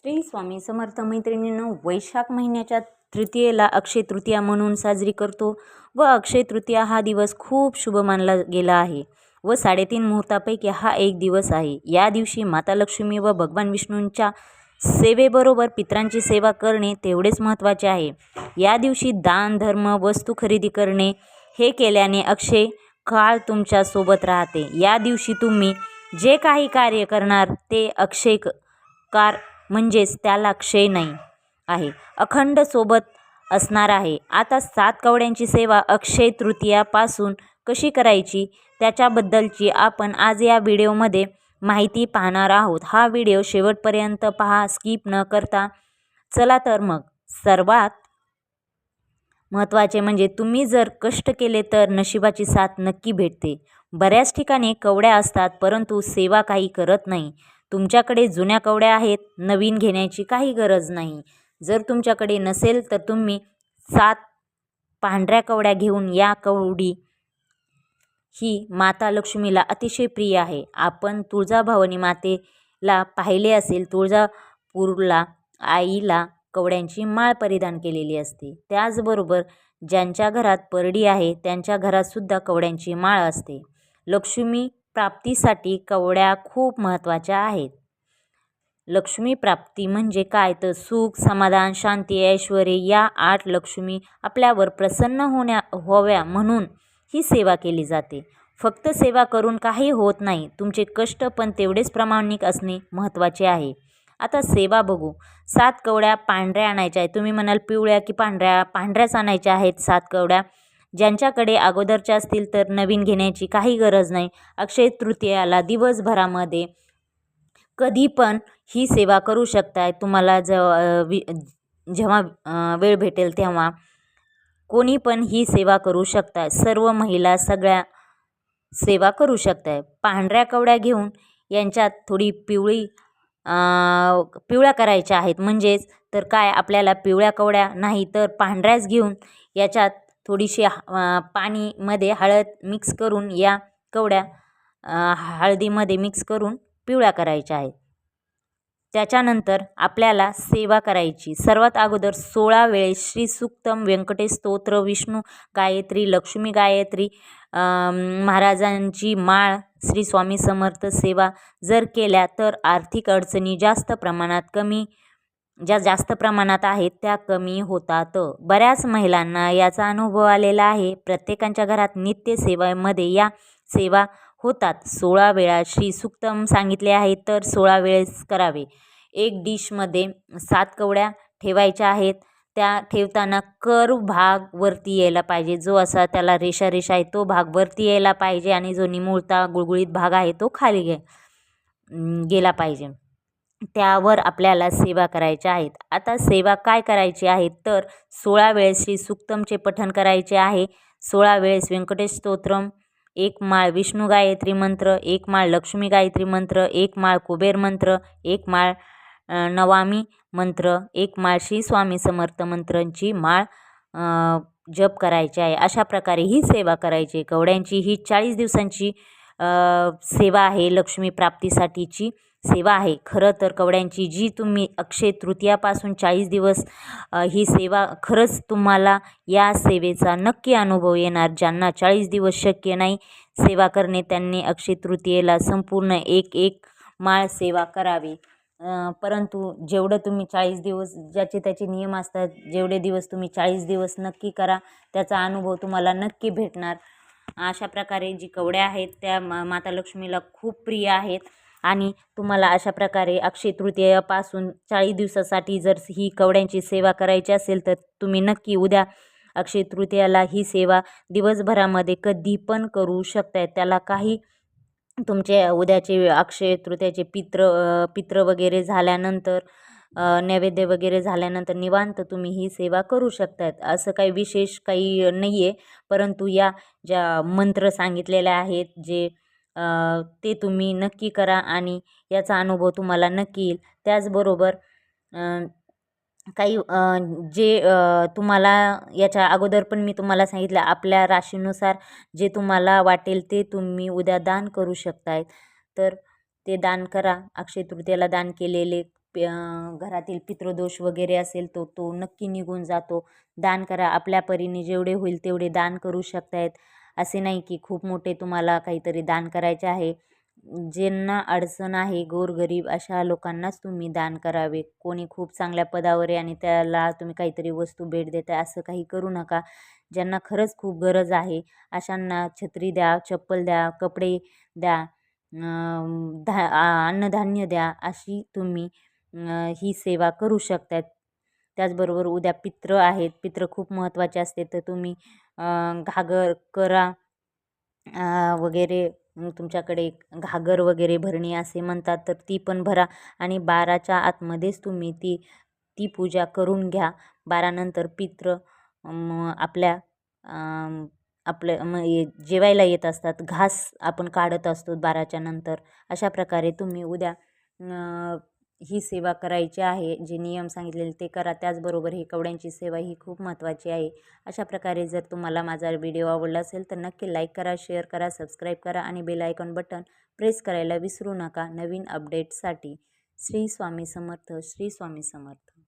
श्री स्वामी समर्थ मैत्रिणींनो, वैशाख महिन्याच्या तृतीयेला अक्षय तृतीया म्हणून साजरी करतो व अक्षय तृतीया हा दिवस खूप शुभ मानला गेला आहे व 3.5 मुहूर्तापैकी हा एक दिवस आहे। या दिवशी माता लक्ष्मी व भगवान विष्णूंच्या सेवेबरोबर पितरांची सेवा करणे तेवढेच महत्त्वाचे आहे। या दिवशी दान धर्म वस्तू खरेदी करणे हे केल्याने अक्षय काळ तुमच्या सोबत राहते। या दिवशी तुम्ही जे काही कार्य करणार ते अक्षय कार म्हणजेच त्याला क्षय नाही आहे, अखंड सोबत असणार आहे। आता 7 कवड्यांची सेवा अक्षय तृतीयापासून कशी करायची त्याच्याबद्दलची आपण आज या व्हिडिओमध्ये माहिती पाहणार आहोत। हा व्हिडिओ शेवटपर्यंत पहा, स्किप न करता। चला तर मग, सर्वात महत्त्वाचे म्हणजे तुम्ही जर कष्ट केले तर नशिबाची साथ नक्की भेटते। बऱ्याच ठिकाणी कवड्या असतात परंतु सेवा काही करत नाही। तुमच्याकडे जुन्या कवड्या आहेत, नवीन घेण्याची काही गरज नाही। जर तुमच्याकडे नसेल तर तुम्ही 7 पांढऱ्या कवड्या घेऊन या कवडी ही माता लक्ष्मीला अतिशय प्रिय आहे। आपण तुळजाभवानी मातेला पाहिले असेल, तुळजापूरला आईला कवड्यांची माळ परिधान केलेली असते। त्याचबरोबर ज्यांच्या घरात परडी आहे त्यांच्या घरात सुद्धा कवड्यांची माळ असते। लक्ष्मी प्राप्तीसाठी कवड्या खूप महत्त्वाच्या आहेत। लक्ष्मी प्राप्ती म्हणजे काय तर सुख, समाधान, शांती, ऐश्वर्य या 8 लक्ष्मी आपल्यावर प्रसन्न व्हाव्या म्हणून ही सेवा केली जाते। फक्त सेवा करून काही होत नाही, तुमचे कष्ट पण तेवढेच प्रामाणिक असणे महत्त्वाचे आहे। आता सेवा बघू। 7 कवड्या पांढऱ्या आणायच्या आहेत। तुम्ही म्हणाल पिवळ्या की पांढऱ्या? पांढऱ्याच आणायच्या आहेत 7 कवड्या। ज्यांच्याकडे अगोदरच्या असतील तर नवीन घेण्याची काही गरज नाही। अक्षय तृतीयाला दिवसभरामध्ये कधी पण ही सेवा करू शकताय। तुम्हाला जेव्हा वेळ भेटेल तेव्हा कोणी पण ही सेवा करू शकताय। सर्व महिला सगळ्या सेवा करू शकताय। पांढऱ्या कवड्या घेऊन यांच्यात थोडी पिवळ्या करायच्या आहेत। म्हणजेच तर काय, आपल्याला पिवळ्या कवड्या नाही तर पांढऱ्याच घेऊन याच्यात थोडीशी पाणीमध्ये हळद मिक्स करून या कवड्या हळदीमध्ये मिक्स करून पिवळ्या करायच्या आहेत। त्याच्यानंतर आपल्याला सेवा करायची। सर्वात अगोदर 16 वेळेस श्री सूक्तम, व्यंकटेश स्तोत्र, विष्णू गायत्री, लक्ष्मी गायत्री, महाराजांची माळ, श्री स्वामी समर्थ सेवा जर केल्या तर आर्थिक अडचणी जास्त प्रमाणात आहेत त्या कमी होतात। बऱ्याच महिलांना याचा अनुभव आलेला आहे। प्रत्येकाच्या घरात नित्य सेवेमध्ये या सेवा होतात। 16 वेळा श्री सूक्तम सांगितले आहे तर 16 वेळेस करावे। एक डिशमध्ये 7 कवड्या ठेवायच्या आहेत। त्या ठेवताना कर्व भाग वरती यायला पाहिजे। जो असा त्याला रेषा आहे तो भाग वरती यायला पाहिजे आणि जो निमुळता गुळगुळीत भाग आहे तो खाली गेला पाहिजे। त्यावर आपल्याला सेवा करायच्या आहेत। आता सेवा काय करायची आहे तर 16 वेळेस श्री सूक्तमचे पठण करायचे आहे। 16 वेळेस व्यंकटेश स्तोत्रम, 1 माळ विष्णू गायत्री मंत्र, 1 माळ लक्ष्मी गायत्री मंत्र, 1 माळ कुबेर मंत्र, 1 माळ नवामी मंत्र, 1 माळ श्री स्वामी समर्थ मंत्रांची माळ जप करायची आहे। अशा प्रकारे ही सेवा करायची। कवड्यांची ही 40 दिवसांची सेवा आहे, लक्ष्मी प्राप्तीसाठीची सेवा आहे। खरं तर कवड्यांची जी तुम्ही अक्षय तृतीयापासून 40 दिवस ही सेवा, खरंच तुम्हाला या सेवेचा नक्की अनुभव येणार। ज्यांना 40 दिवस शक्य नाही सेवा करणे त्यांनी अक्षय तृतीयेला संपूर्ण एक माळ सेवा करावी। परंतु जेवढं तुम्ही 40 दिवस, ज्याचे त्याचे नियम असतात, जेवढे दिवस तुम्ही 40 दिवस नक्की करा त्याचा अनुभव तुम्हाला नक्की भेटणार। अशा प्रकारे जी कवड्या आहेत त्या माता लक्ष्मीला खूप प्रिय आहेत आणि तुम्हाला अशा प्रकारे अक्षय तृतीयापासून 40 दिवसासाठी जर ही कवड्यांची सेवा करायची असेल तर तुम्ही नक्की उद्या अक्षय तृतीयाला ही सेवा दिवसभरामध्ये कधी पण करू शकताय। त्याला काही तुमचे उद्याचे अक्षय तृतीयाचे पित्र वगैरे झाल्यानंतर, नैवेद्य वगैरे झाल्यानंतर निवांत तुम्ही ही सेवा करू शकतात। असं काही विशेष काही नाही आहे, परंतु या ज्या मंत्र सांगितलेले आहेत ते तुम्ही नक्की करा आणि याचा अनुभव तुम्हाला नक्की येईल। त्याचबरोबर काही तुम्हाला याच्या अगोदर पण मी तुम्हाला सांगितलं, आपल्या राशीनुसार जे तुम्हाला वाटेल ते तुम्ही उद्या दान करू शकताय। तर ते दान करा। अक्षय तृतीयाला दान केलेले घरातील पितृदोष वगैरे असेल तो नक्की निघून जातो. दान करा, आपल्या परीने जेवढे होईल तेवढे दान करू शकतायत. असे नाही की खूप मोठे तुम्हाला काहीतरी दान करायचे आहे. ज्यांना अडचण आहे, गोरगरीब अशा लोकांनाच तुम्ही दान करावे. कोणी खूप चांगल्या पदावर आहे आणि त्याला तुम्ही काहीतरी वस्तू भेट देताय असं काही करू नका. ज्यांना खरंच खूप गरज आहे अशांना छत्री द्या, चप्पल द्या, कपडे द्या, अन्नधान्य द्या, अशी तुम्ही ही सेवा करू शकतात. त्याचबरोबर उद्या पितृ आहेत, पितृ खूप महत्त्वाचे असते, तर तुम्ही घागर करा वगैरे तुमच्याकडे घागर वगैरे भरणी असे म्हणतात, तर ती पण भरा आणि 12च्या आतमध्येच तुम्ही ती ती पूजा करून घ्या. 12 नंतर पितृ आपल्या आपलं जेवायला येत असतात. घास आपण काढत असतो 12च्या नंतर. अशा प्रकारे तुम्ही उद्या ही सेवा करायची आहे. जे नियम सांगितलेले ते करा. त्याचबरोबर ही कवड्यांची सेवा ही खूप महत्त्वाची आहे. अशा प्रकारे जर तुम्हाला माझा व्हिडिओ आवडला असेल तर नक्की लाईक करा, शेअर करा, सबस्क्राईब करा आणि बेल आयकॉन बटन प्रेस करायला विसरू नका नवीन अपडेटसाठी. श्री स्वामी समर्थ, श्री स्वामी समर्थ.